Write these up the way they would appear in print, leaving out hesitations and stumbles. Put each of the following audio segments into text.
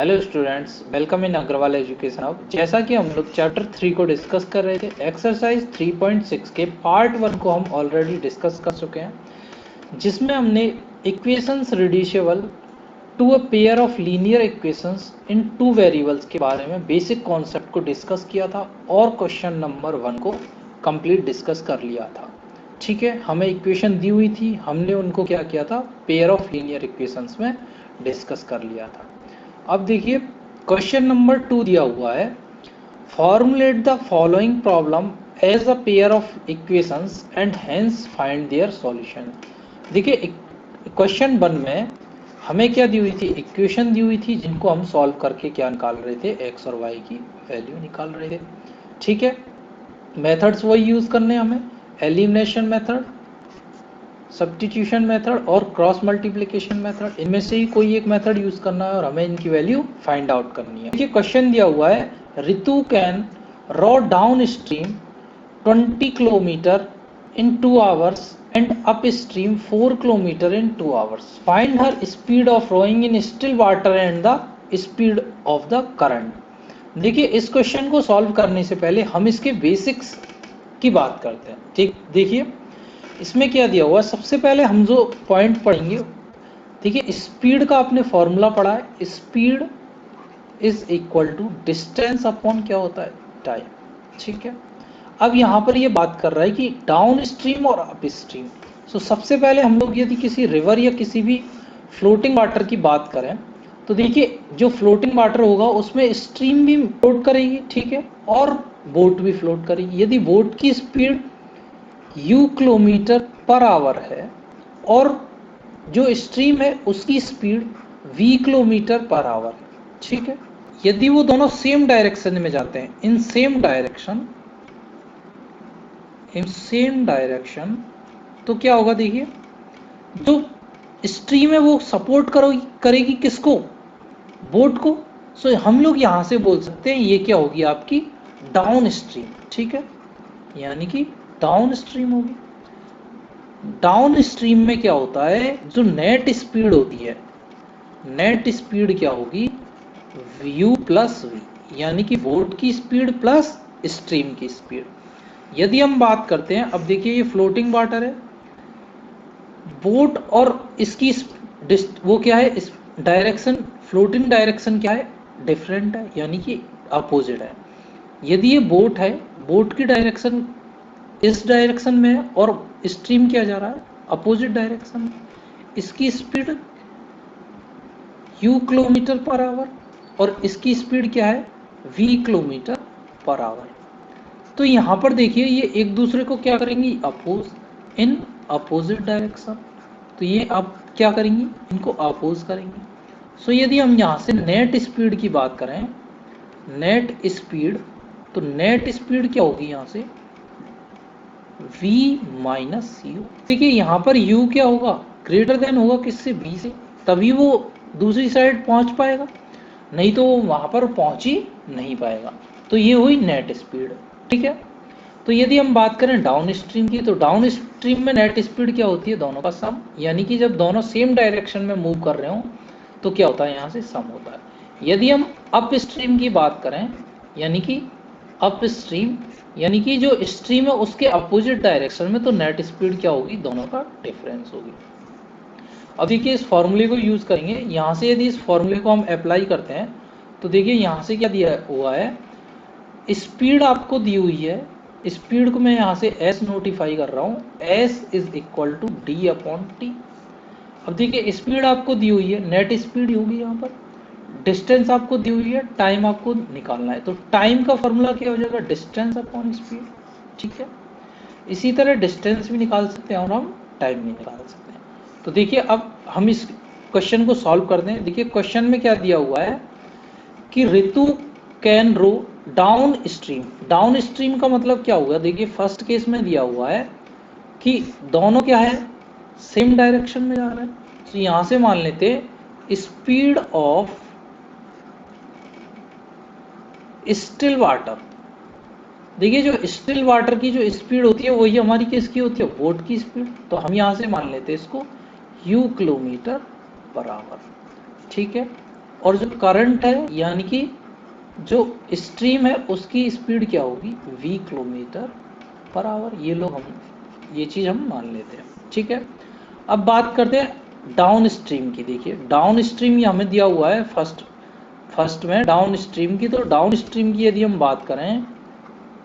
Hello students, welcome in Agrawal education hub. जैसा कि हम लोग चैप्टर 3 को डिस्कस कर रहे थे, एक्सरसाइज 3.6 के पार्ट 1 को हम ऑलरेडी डिस्कस कर चुके हैं, जिसमें हमने equations reducible to a pair of linear equations in two variables के बारे में बेसिक कॉन्सेप्ट को डिस्कस किया था और क्वेश्चन नंबर 1 को कंप्लीट डिस्कस कर लिया था। ठीक है, हमें इक्वेशन दी हुई थी, हमने उनको क्या किया था, पेयर ऑफ लीनियर इक्वेशंस में डिस्कस कर लिया था। अब देखिए क्वेश्चन नंबर 2 दिया हुआ है, formulate the following problem as a pair of equations and hence find their solution. देखिए क्वेश्चन 1 में हमें क्या दी हुई थी, इक्वेशन दी हुई थी, जिनको हम सॉल्व करके क्या निकाल रहे थे, एक्स और वाई की वैल्यू निकाल रहे थे। ठीक है, मेथड्स वही यूज करने हमें, एलिमिनेशन मेथड, सब्स्टिट्यूशन मेथड और क्रॉस मल्टीप्लिकेशन मेथड। इनमें से ही कोई एक मेथड यूज करना है और हमें इनकी वैल्यू फाइंड आउट करनी है। देखिए क्वेश्चन दिया हुआ है, Ritu can row downstream 20 kilometre in 2 hours and upstream 4 kilometer in 2 hours. Find her speed of rowing in still water and the speed of the current. देखिए इस क्वेश्चन को solve करने से पहले हम इसके बेसिक्स की बात करते हैं। ठीक, देखिए इसमें क्या दिया हुआ है, सबसे पहले हम जो पॉइंट पढ़ेंगे, देखिए स्पीड का आपने फॉर्मूला पढ़ा है, speed is equal to distance upon क्या होता है, टाइम। ठीक है, अब यहाँ पर ये बात कर रहा है कि डाउन स्ट्रीम और अप स्ट्रीम। सो सबसे पहले हम लोग यदि किसी रिवर या किसी भी फ्लोटिंग वाटर की बात करें, तो देखिए जो फ्लोटिंग वाटर होगा उसमें स्ट्रीम भी फ्लोट करेगी, ठीक है, और बोट भी फ्लोट करेगी। यदि बोट की speed u kilometre per our है और जो स्ट्रीम है उसकी speed v kilometre per our है, ठीक है, यदि वो दोनों सेम डायरेक्शन में जाते हैं, इन सेम डायरेक्शन, तो क्या होगा, देखिए जो स्ट्रीम है वो सपोर्ट करेगी किसको, बोट को। सो हम लोग यहां से बोल सकते हैं ये क्या होगी, आपकी डाउन स्ट्रीम। ठीक है, यानी कि डाउन स्ट्रीम होगी। डाउन स्ट्रीम में क्या होता है, जो नेट स्पीड होती है, नेट स्पीड क्या होगी, u प्लस वी, यानी कि बोट की स्पीड प्लस स्ट्रीम की स्पीड। यदि हम बात करते हैं, अब देखिए ये फ्लोटिंग वाटर है, बोट और इसकी वो क्या है, इस डायरेक्शन, फ्लोटिंग डायरेक्शन क्या है, डिफरेंट है, यानी कि अपोजिट है। यदि ये बोट है, बोट की डायरेक्शन इस डायरेक्शन में है और स्ट्रीम क्या जा रहा है, अपोजिट डायरेक्शन में, इसकी speed u kilometre per our और इसकी स्पीड क्या है, v किलोमीटर पर आवर। तो यहाँ पर देखिए ये एक दूसरे को क्या करेंगी, अपोज, इन अपोजिट डायरेक्शन। तो ये अब क्या करेंगी, इनको अपोज करेंगी। सो यदि हम यहाँ से नेट स्पीड की बात करें, नेट स्पीड, तो नेट स्पीड क्या होगी यहाँ से, v माइनस यू। देखिए यहाँ पर u क्या होगा, ग्रेटर देन होगा किससे, v से, तभी वो दूसरी साइड पहुंच पाएगा, नहीं तो वो वहां पर पहुंच ही नहीं पाएगा। तो ये हुई नेट स्पीड। ठीक है, तो यदि हम बात करें डाउन स्ट्रीम की, तो डाउन स्ट्रीम में नेट स्पीड क्या होती है, दोनों का सम, यानी कि जब दोनों सेम डायरेक्शन में मूव कर रहे हो तो क्या होता है, यहाँ से सम होता है। यदि हम अप स्ट्रीम की बात करें, यानी कि अप स्ट्रीम, यानी कि जो स्ट्रीम है उसके अपोजिट डायरेक्शन में, तो नेट स्पीड क्या होगी, दोनों का डिफरेंस होगी। अब देखिए इस फॉर्मूले को यूज करेंगे, यहाँ से यदि इस फॉर्मूले को हम अप्लाई करते हैं, तो देखिए यहाँ से क्या दिया हुआ है, स्पीड आपको दी हुई है, स्पीड को मैं यहाँ से s नोटिफाई कर रहा हूँ, s is equal to d upon t. अब देखिए स्पीड आपको दी हुई है, नेट स्पीड होगी यहाँ पर, डिस्टेंस आपको दी हुई है, टाइम आपको निकालना है, तो टाइम का फॉर्मूला क्या हो जाएगा, डिस्टेंस अपॉन स्पीड। ठीक है, इसी तरह डिस्टेंस भी निकाल सकते हैं और हम टाइम भी निकाल सकते हैं। तो देखिए अब हम इस क्वेश्चन को सॉल्व करते हैं। देखिए क्वेश्चन में क्या दिया हुआ है कि Ritu can row downstream. Downstream का मतलब क्या होगा, देखिए फर्स्ट केस में दिया हुआ है कि दोनों क्या है, सेम डायरेक्शन में जा रहे हैं। तो यहां से मान लेते स्पीड ऑफ स्टिल वाटर। देखिए जो स्टिल वाटर की जो स्पीड होती है वही हमारी किसकी होती है, बोट की स्पीड। तो हम यहाँ से मान लेते हैं इसको u किलोमीटर पर आवर। ठीक है, और जो करंट है यानी कि जो स्ट्रीम है उसकी स्पीड क्या होगी, v किलोमीटर पर आवर। ये चीज हम मान लेते हैं, ठीक है। अब बात करते हैं डाउन स्ट्रीम की। देखिए डाउन स्ट्रीम ये हमें दिया हुआ है फर्स्ट में डाउन स्ट्रीम की। तो डाउन स्ट्रीम की यदि हम बात करें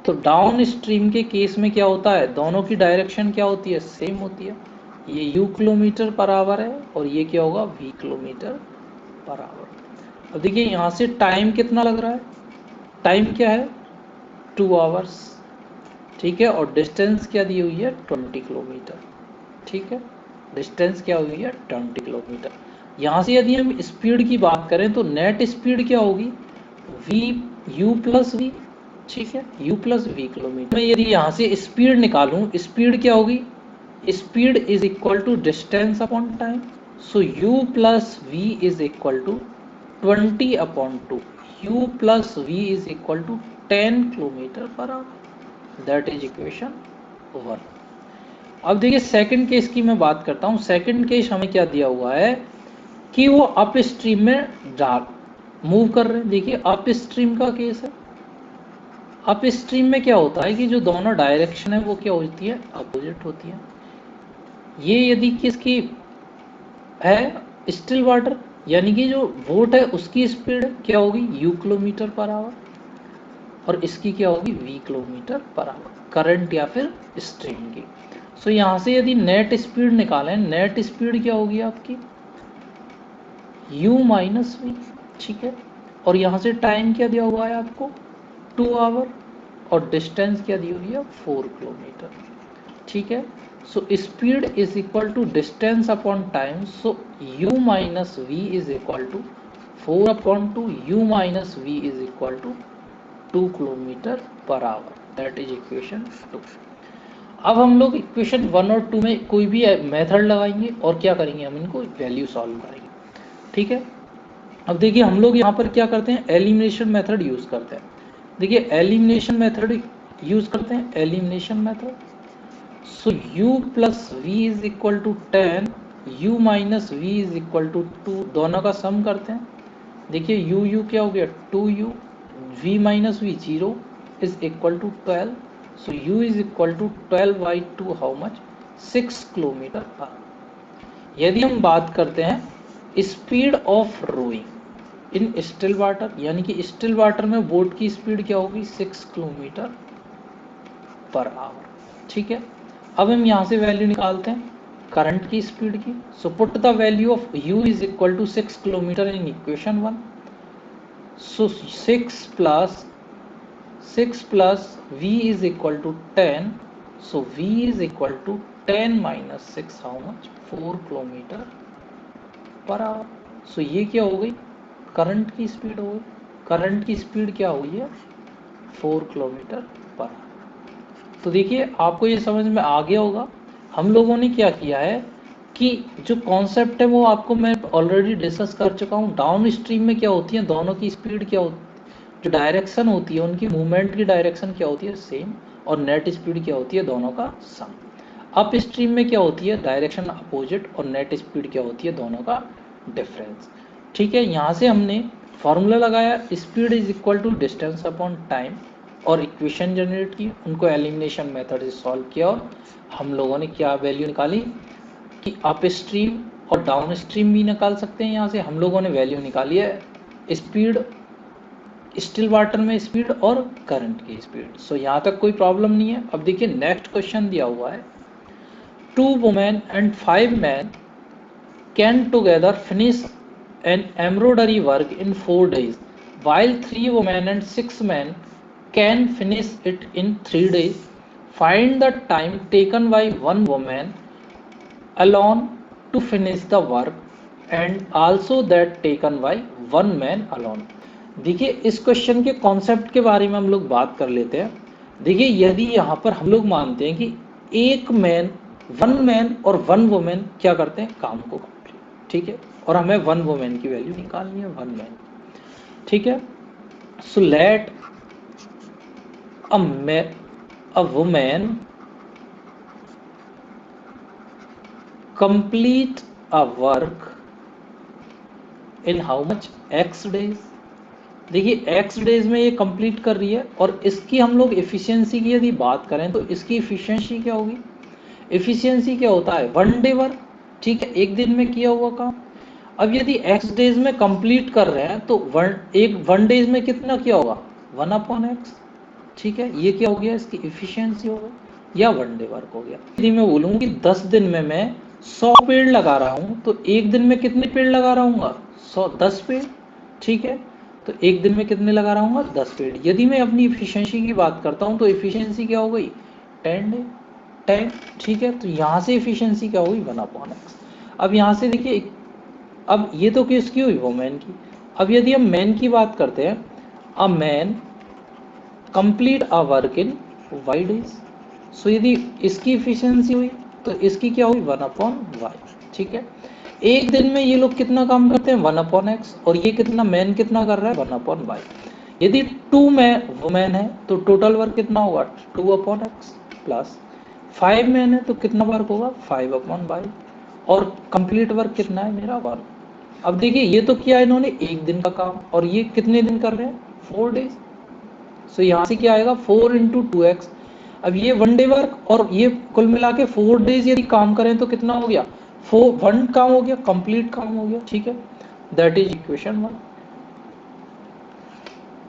तो डाउन स्ट्रीम के केस में क्या होता है, दोनों की डायरेक्शन क्या होती है, सेम होती है। ये u किलोमीटर पर आवर है और ये क्या होगा, v किलोमीटर पर आवर। अब देखिए यहाँ से टाइम कितना लग रहा है, टाइम क्या है 2 आवर्स, ठीक है। और डिस्टेंस क्या दी हुई है 20 किलोमीटर, ठीक है। डिस्टेंस क्या हुई है 20 किलोमीटर। यहाँ से यदि हम स्पीड की बात करें तो नेट स्पीड क्या होगी, u प्लस वी, ठीक है, u प्लस वी किलोमीटर। मैं यदि यहाँ से स्पीड निकालूं, स्पीड क्या होगी, speed is equal to distance upon time. So u plus v is equal to 20 upon 2, u plus v is equal to 10 kilometre per hour. That is equation 1। अब देखिए second case की मैं बात करता हूँ। सेकंड केस हमें क्या दिया हुआ है कि वो अप स्ट्रीम में मूव कर रहे हैं। देखिए अप स्ट्रीम का केस है। अप स्ट्रीम में क्या होता है कि जो दोनों डायरेक्शन है वो क्या होती है, अपोजिट होती है। ये यदि किसकी है, स्टिल वाटर, यानी कि जो बोट है उसकी स्पीड क्या होगी, u किलोमीटर पर आवर, और इसकी क्या होगी, v kilometre per our, current या फिर स्ट्रीम की। सो यहाँ से यदि नेट स्पीड निकालें, नेट स्पीड क्या होगी आपकी u माइनस वी, ठीक है। और यहाँ से टाइम क्या दिया हुआ है आपको 2 आवर, और डिस्टेंस क्या दी हुई है 4 किलोमीटर, ठीक है। So speed is equal to distance upon time. So u minus v is equal to 4 upon 2, u minus v is equal to 2 kilometre per hour. That is equation 2। अब हम लोग equation 1 और 2 में कोई भी मेथड लगाएंगे और क्या करेंगे, हम इनको वैल्यू सॉल्व करेंगे, ठीक है। अब देखिए हम लोग यहाँ पर क्या करते हैं, एलिमिनेशन मेथड यूज करते हैं। देखिए एलिमिनेशन मेथड यूज करते हैं, elimination method. So u plus v is equal to 10, u minus v is equal to 2, दोनों का सम करते हैं। देखिए u क्या हो गया 2u, v minus V 0 is equal to 12। So u is equal to 12 by 2 how much, 6 kilometre पर। यदि हम बात करते हैं speed of rowing in still water, यानी कि स्टिल वाटर में बोट की स्पीड क्या होगी 6 किलोमीटर पर आवर, ठीक है। अब हम यहाँ से वैल्यू निकालते हैं करंट की स्पीड की। So put the value of u is equal to 6 kilometre in equation 1। So 6 plus v is equal to 10। So v is equal to 10 minus 6 how much, 4 kilometre per hour. So ये क्या हो गई, current की speed हो गई। Current की speed क्या हुई है 4 किलोमीटर पर आवर। तो देखिए आपको ये समझ में आ गया होगा। हम लोगों ने क्या किया है कि जो कॉन्सेप्ट है वो आपको मैं ऑलरेडी डिस्कस कर चुका हूँ। डाउन स्ट्रीम में क्या होती है, दोनों की स्पीड क्या होती है, जो डायरेक्शन होती है उनकी मूवमेंट की डायरेक्शन क्या होती है सेम, और नेट स्पीड क्या होती है दोनों का सम। अप स्ट्रीम में क्या होती है, डायरेक्शन अपोजिट, और नेट स्पीड क्या होती है दोनों का डिफरेंस, ठीक है। यहाँ से हमने फॉर्मूला लगाया, speed is equal to distance upon time, और इक्वेशन जनरेट की, उनको एलिमिनेशन मेथड से सॉल्व किया, और हम लोगों ने क्या वैल्यू निकाली कि अप स्ट्रीम और डाउन स्ट्रीम भी निकाल सकते हैं। यहाँ से हम लोगों ने वैल्यू निकाली है स्पीड, स्टिल वाटर में स्पीड और करंट की स्पीड। सो यहाँ तक कोई प्रॉब्लम नहीं है। अब देखिए नेक्स्ट क्वेश्चन दिया हुआ है, 2 women and 5 men can together finish an embroidery work in 4 days, while 3 women and 6 men can finish it in 3 days. Find the time taken by one woman alone to finish the work and also that taken by one man alone. देखिए इस question के concept के बारे में हम लोग बात कर लेते हैं। देखिए यदि यहाँ पर हम लोग मानते हैं कि एक मैन, वन मैन और वन वुमेन क्या करते हैं काम को कंप्लीट, ठीक है, और हमें वन वुमेन की वैल्यू निकालनी है, वन मैन, ठीक है। So let a women complete a work in how much x days. देखिए x डेज में ये कंप्लीट कर रही है, और इसकी हम लोग एफिशिएंसी की यदि बात करें तो इसकी एफिशिएंसी क्या होगी, एफिशिएंसी क्या होता है, 1 डे वर्क, ठीक है, एक दिन में किया हुआ काम। अब यदि x डेज में कंप्लीट कर रहे हैं तो 1 डेज में कितना किया होगा, 1/x, ठीक है, ये क्या हो गया, इसकी एफिशिएंसी हो गई, या 1 डे वर्क हो गया। यदि मैं बोलूँ कि 10 दिन में मैं 100 पेड़ लगा रहा हूँ तो एक दिन में कितने पेड़ लगा रहूँगा, 10 पेड़, ठीक है, तो एक दिन में कितने लगा रहूँगा, 10 पेड़। यदि मैं अपनी एफिशिएंसी की बात करता हूँ तो एफिशिएंसी क्या हो गई, 10 डे 10, ठीक है, तो यहाँ से एफिशिएंसी क्या होगी, 1/x। अब यहाँ से देखिए, अब ये तो किसकी हुई, वुमेन की। अब यदि हम मैन की बात करते हैं, a man complete a work in Y days, so यदि इसकी एफिशिएंसी हुई तो इसकी क्या हुई, 1/y, ठीक है। एक दिन में ये लोग कितना काम करते हैं, 1/x, और ये कितना, मैन कितना कर रहा है, 1/y। यदि 2 में वुमेन है तो टोटल वर्क कितना होगा, 2/x, प्लस 5 मैन है तो कितना वर्क होगा, 5/y, और कंप्लीट वर्क कितना है मेरा, 1। अब देखिए ये तो किया इन्होंने एक दिन का काम, और ये कितने दिन कर रहे हैं, 4 डेज। सो यहाँ से क्या आएगा, 4 × 2x। अब ये 1 डे वर्क और ये कुल मिला के 4 डेज यदि काम करें तो कितना हो गया, 1 काम हो गया, कंप्लीट काम हो गया, ठीक है, दैट इज इक्वेशन 1,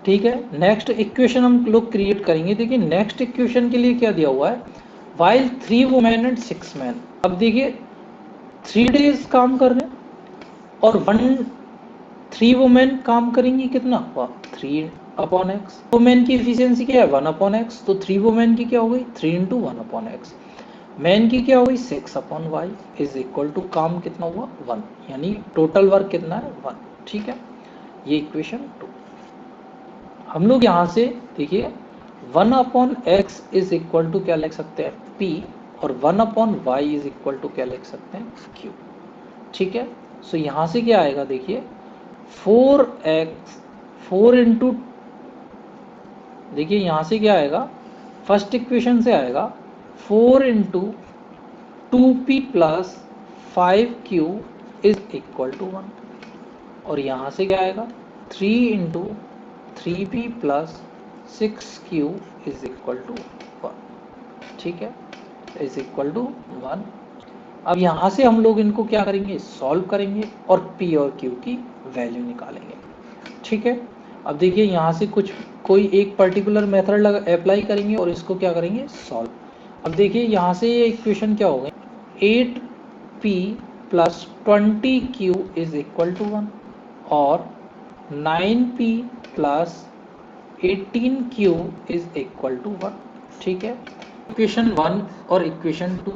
ठीक है। नेक्स्ट इक्वेशन हम लोग क्रिएट करेंगे। देखिए नेक्स्ट इक्वेशन के लिए क्या दिया हुआ है, वाइल 3 वुमेन एंड 6 मैन। अब देखिए 3 डेज काम कर रहे हैं और 3 वुमेन काम करेंगी, कितना हुआ, 3/x। वुमेन की एफिशिएंसी क्या है, 1/x, तो 3 वुमेन की क्या हो गई, 3 × 1/x। मैन की क्या हो गई, 6/y इज इक्वल टू काम कितना हुआ, 1, यानी टोटल वर्क कितना है, 1, ठीक है। ये इक्वेशन 2। हम लोग यहाँ से देखिए 1/x इज इक्वल टू क्या लिख सकते हैं, p, और 1/y इज इक्वल टू क्या लिख सकते हैं, q, ठीक है। सो यहाँ से क्या आएगा, देखिए 4x 4 × देखिए यहाँ से क्या आएगा, फर्स्ट इक्वेशन से आएगा 4 × 2p + 5q is equal to 1, और यहाँ से क्या आएगा, 3 × 3p + 6q is equal to 1, ठीक है, इज इक्वल टू 1। अब यहाँ से हम लोग इनको क्या करेंगे, सॉल्व करेंगे और p और q की वैल्यू निकालेंगे, ठीक है। अब देखिए यहाँ से कोई एक पर्टिकुलर मेथड अप्लाई करेंगे और इसको क्या करेंगे, सॉल्व। अब देखिए यहाँ से ये इक्वेशन क्या हो गई, 8p + 20q is equal to 1, और 9p + 18q is equal to 1, ठीक है। इक्वेशन 1 और इक्वेशन 2,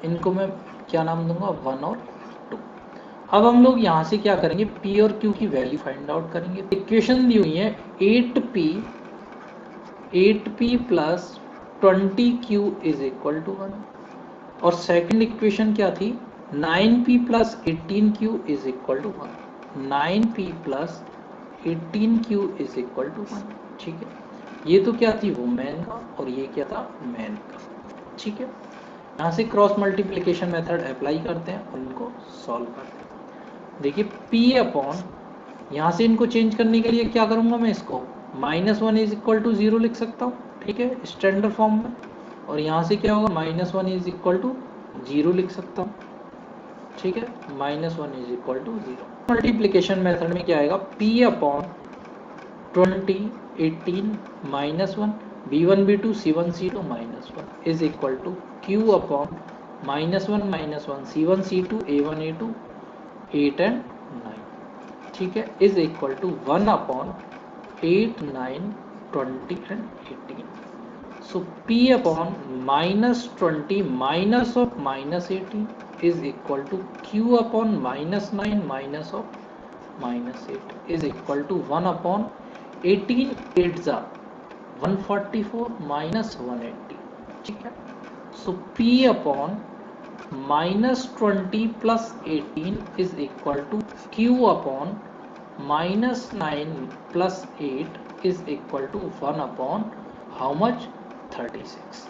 इनको मैं क्या नाम दूंगा, 1 और 2। अब हम लोग यहाँ से क्या करेंगे, p और q की वैल्यू फाइंड आउट करेंगे। इक्वेशन दी हुई है 8p + 20q is equal to 1, और सेकंड इक्वेशन क्या थी, 9p + 18q is equal to 1, 9p + 18q is equal to 1, ठीक है। ये तो क्या थी, वुमेन का, और ये क्या था, मैन का, ठीक है। यहाँ से क्रॉस मल्टीप्लिकेशन मेथड अप्लाई करते हैं और इनको सॉल्व करते हैं। देखिए p/, यहाँ से इनको चेंज करने के लिए क्या करूँगा मैं, इसको -1 इज इक्वल टू 0 लिख सकता हूँ, ठीक है, स्टैंडर्ड फॉर्म में, और यहाँ से क्या होगा, -1 इज इक्वल टू 0 लिख सकता हूँ, ठीक है, -1 is equal to 0। Multiplication method में क्या आएगा, p/20 18 -1 b1 b2 c1 c2 -1 is equal to q/(-1 -1 c1 c2 a1 a2 8 and 9, ठीक है, इज इक्वल टू 1/8 9 20 and 18। सो p/-20 minus of -18 is equal to q/-9 minus of -8 is equal to 1/18 8 जा 144 minus 180, ठीक है। सो p/-20 plus 18 is equal to q/-9 plus 8 is equal to 1/ how much, 36।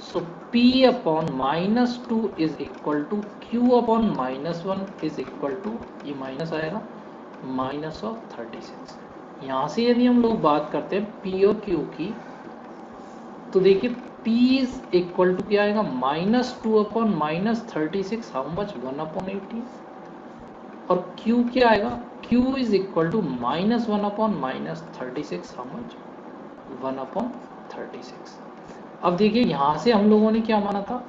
So p/-2 is equal to q/-1 is equal to, ये minus आएगा, minus of 36। यहाँ से यदि हम लोग बात करते हैं पी और क्यू की, तो देखिए P इज इक्वल टू क्या आएगा, -2 अपॉन -36, हाउ मच, 1/18। और Q क्या आएगा, Q is equal to -1 upon -36, how much, 1/36। अब देखिए यहाँ से हम लोगों ने क्या माना था,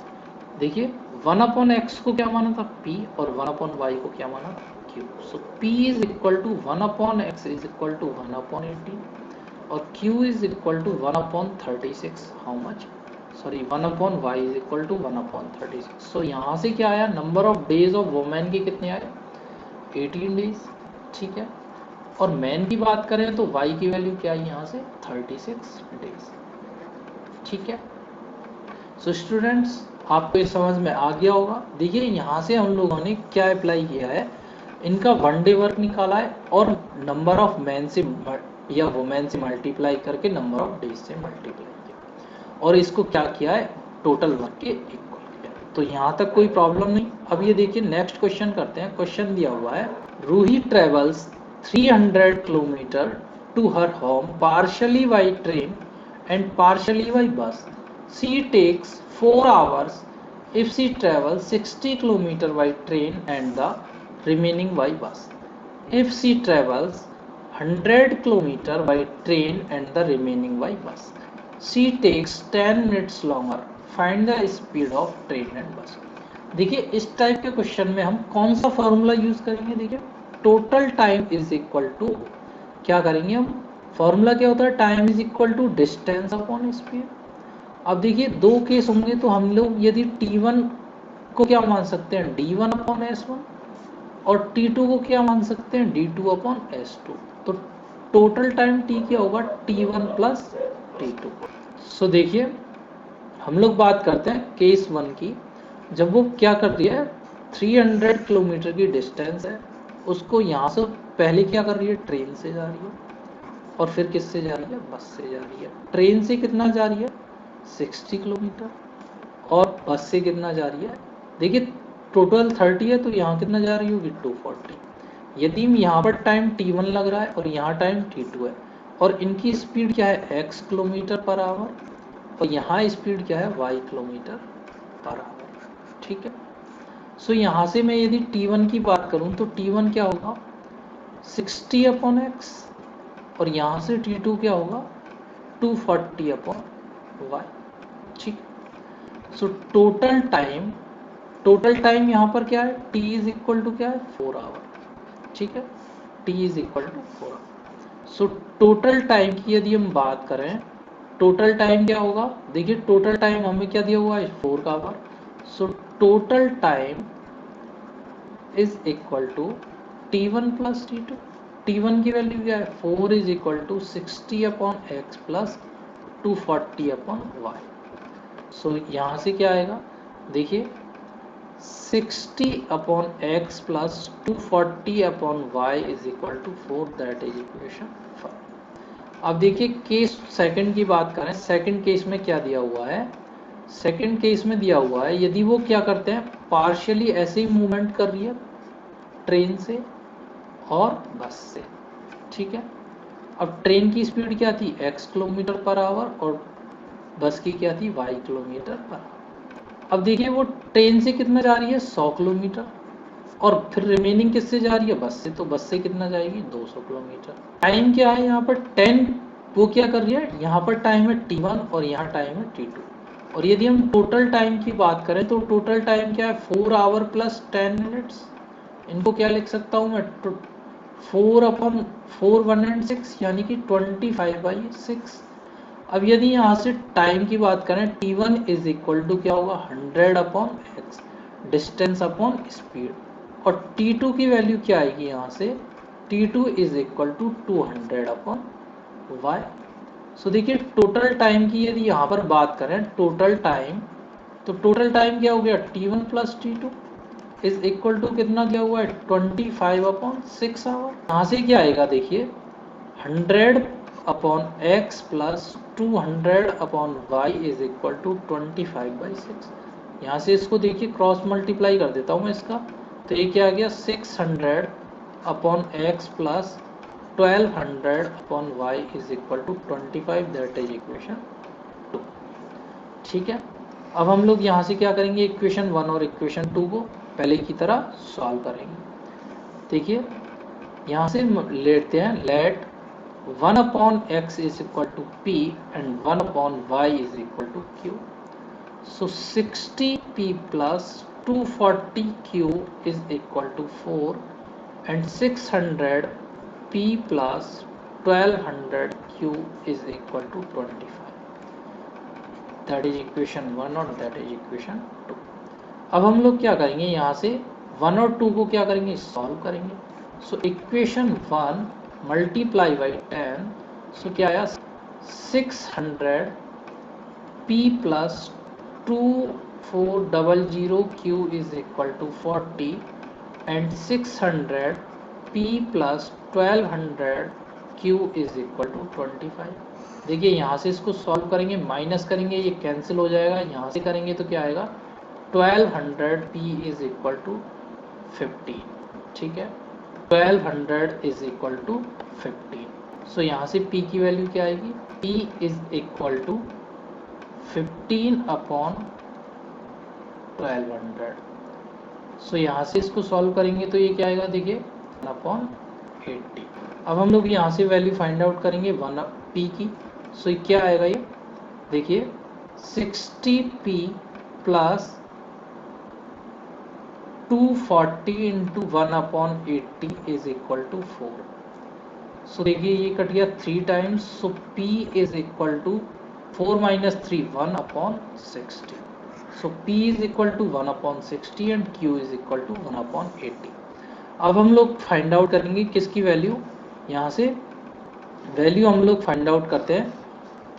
देखिए 1/x को क्या माना था P, और 1/y को क्या माना था Q। So P is equal to 1/x is equal to 1/18, और Q is equal to 1/36, how much, sorry 1/y is equal to 1/36। So यहाँ से क्या आया, number of days of women के कितने आए, 18 डेज, ठीक है। और मैन की बात करें तो y की वैल्यू क्या है यहाँ से, 36 डेज, ठीक है। सो स्टूडेंट्स, आपको ये समझ में आ गया होगा। देखिए यहाँ से हम लोगों ने क्या अप्लाई किया है, इनका 1 डे वर्क निकाला है और नंबर ऑफ मैन से या वुमेन से मल्टीप्लाई करके नंबर ऑफ डेज से मल्टीप्लाई किया, और इसको क्या किया है, टोटल वर्क के इक्वल किया। तो यहाँ तक कोई प्रॉब्लम नहीं। अब ये देखिए नेक्स्ट क्वेश्चन करते हैं। क्वेश्चन दिया हुआ है, Ruhi travels 300 kilometre to her home partially by train and partially by bus. She takes 4 hours if she travels 60 km by train and the remaining by bus. If she travels 100 km by train and the remaining by bus, she takes 10 minutes longer. Find the speed of train and bus. देखिए इस type के question में हम कौन सा formula use करेंगे, देखिए total time is equal to, क्या करेंगे हम, फॉर्मूला क्या होता है, time is equal to distance upon speed. अब देखिए दो केस होंगे, तो हम लोग यदि T1 को क्या मान सकते हैं, D1 अपॉन S1, और T2 को क्या मान सकते हैं, D2 अपॉन S2। तो टोटल टाइम T क्या होगा, T1 प्लस T2। सो देखिए हम लोग बात करते हैं केस 1 की। जब वो क्या कर रही है, 300 किलोमीटर की डिस्टेंस है, उसको यहाँ से पहले क्या कर रही है, ट्रेन से जा रही है, और फिर किससे जा रही है, बस से जा रही है। ट्रेन से कितना जा रही है, 60 किलोमीटर, और बस से कितना जा रही है, देखिए टोटल 30 है, तो यहाँ कितना जा रही होगी, 240। यदि यहाँ पर टाइम T1 लग रहा है और यहाँ टाइम T2 है, और इनकी स्पीड क्या है, x किलोमीटर पर आवर, और यहाँ स्पीड क्या है, y किलोमीटर पर आवर, ठीक है। सो यहाँ से मैं यदि T1 की बात करूँ तो T1 क्या होगा, 60 अपॉन x, और यहाँ से T2 क्या होगा, 240 अपॉन y, ठीक। सो टोटल टाइम यहाँ पर क्या है, T इज इक्वल टू क्या है, 4 आवर, ठीक है। T is equal to 4 hour. So total time की यदि हम बात करें, टोटल टाइम क्या होगा, देखिए टोटल टाइम हमें क्या दिया हुआ है, 4 hour. So total time is equal to T1 plus T2। T1 की वैल्यू क्या है, 4 is equal to 60 upon X plus 240 upon Y. So यहाँ से क्या आएगा, देखिए 60 upon X plus 240 upon Y is equal to 4, that is equation 5। अब देखिए केस सेकंड की बात करें, सेकंड केस में क्या दिया हुआ है, सेकंड केस में दिया हुआ है यदि वो क्या करते हैं, पार्शियली ऐसे ही मूवमेंट कर रही है ट्रेन से और बस से, ठीक है। अब ट्रेन की स्पीड क्या थी, x किलोमीटर पर आवर, और बस की क्या थी, y किलोमीटर पर आवर। अब देखिए वो ट्रेन से कितना जा रही है, 100 किलोमीटर, और फिर रिमेनिंग किससे जा रही है, बस से, तो बस से कितना जाएगी, 200 किलोमीटर। टाइम क्या है यहाँ पर 10, वो क्या कर रही है, यहाँ पर टाइम है T1 और यहाँ टाइम है T2। और यदि हम टोटल टाइम की बात करें तो टोटल टाइम क्या है, 4 आवर प्लस 10 मिनट्स। इनको क्या लिख सकता हूँ मैं, 4 अपॉन 4 106, यानी कि 25/6। अब यदि यहाँ से टाइम की बात करें, T1 इज इक्वल टू क्या होगा, 100 upon X, distance upon speed, और T2 की वैल्यू क्या आएगी यहाँ से, T2 is equal to 200 upon Y. So देखिए टोटल टाइम की यदि यहाँ पर बात करें, टोटल टाइम, तो टोटल टाइम क्या हो गया, T1 plus T2 is equal to कितना दिया हुआ है, 25/6 आवर। यहाँ से क्या आएगा, देखिए 100 upon x plus 200 upon y is equal to 25/6। यहाँ से इसको देखिए क्रॉस मल्टीप्लाई कर देता हूँ मैं इसका, तो ये क्या आ गया, 600 upon X plus 1200 upon Y is equal to 25, that is equation 2। ठीक है, अब हम लोग यहाँ से क्या करेंगे, इक्वेशन 1 और इक्वेशन 2 को पहले की तरह सॉल्व करेंगे। देखिए यहाँ से लेते हैं, let 1 upon X is equal to P and 1 upon Y is equal to Q. So 60p plus 240q is equal to 4 and 600p plus 1200q is equal to 25. That is equation 1 और that is equation 2। अब हम लोग क्या करेंगे, यहाँ से 1 और 2 को क्या करेंगे, सॉल्व करेंगे। सो इक्वेशन 1 मल्टीप्लाई बाई 10, सो क्या आया 600p plus 2400q is equal to 40 and 600p plus 1200q is equal to 25। देखिए यहाँ से इसको सॉल्व करेंगे, माइनस करेंगे, ये कैंसिल हो जाएगा, यहाँ से करेंगे तो क्या आएगा 1200p is equal to 15। ठीक है, 1200 is equal to 15। सो यहाँ से p की वैल्यू क्या आएगी, p is equal to 15 upon 1200। सो यहाँ से इसको सॉल्व करेंगे तो ये क्या आएगा, देखिए 1 अपॉन 80। अब हम लोग यहाँ से वैल्यू फाइंड आउट करेंगे 1 p की। सो ये क्या आएगा, ये देखिए 60p plus 240 into 1 upon 80 is equal to 4। So देखिए ये कट गया 3 times, so p is equal to 4 minus 3 1 upon 60। So p is equal to 1 upon 60 and q is equal to 1 upon 80। अब हम लोग फाइंड आउट करेंगे किसकी value, यहाँ से वैल्यू हम लोग फाइंड आउट करते हैं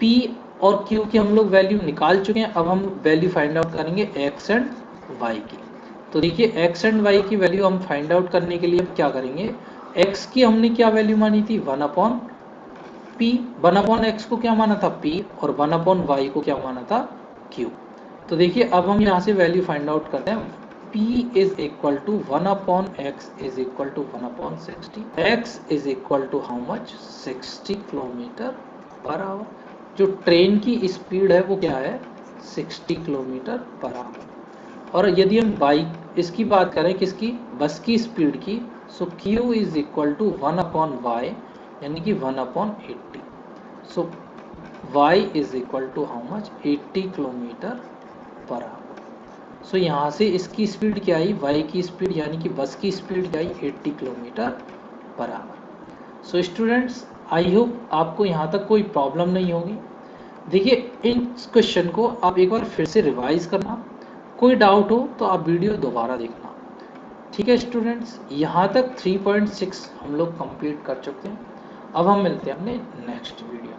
p और q की हम लोग वैल्यू निकाल चुके हैं। अब हम वैल्यू फाइंड आउट करेंगे x एंड y की। तो देखिए x एंड y की वैल्यू हम फाइंड आउट करने के लिए हम क्या करेंगे, x की हमने क्या वैल्यू मानी थी 1 अपॉन p, 1 अपॉन x को क्या माना था p और 1 अपॉन y को क्या माना था q। तो देखिए अब हम यहाँ से वैल्यू फाइंड आउट करते हैं, p is equal to 1 upon x is equal to 1 upon 60। x is equal to how much, 60 kilometre per hour. जो ट्रेन की स्पीड है वो क्या है, 60 किलोमीटर पर आवर। और यदि हम बाइक इसकी बात करें, किसकी, बस की स्पीड की, so q is equal to 1 upon y यानी कि 1 upon 80। So y is equal to how much, 80 kilometre per hour. So यहाँ से इसकी स्पीड क्या आई, y की स्पीड यानी कि बस की स्पीड क्या आई 80 kilometre per hour. So students I hope आपको यहाँ तक कोई प्रॉब्लम नहीं होगी। देखिए इन क्वेश्चन को आप एक बार फिर से रिवाइज करना, कोई डाउट हो तो आप वीडियो दोबारा देखना। ठीक है स्टूडेंट्स, यहाँ तक 3.6 हम लोग कंप्लीट कर चुके हैं। अब हम मिलते हैं अपने नेक्स्ट वीडियो में।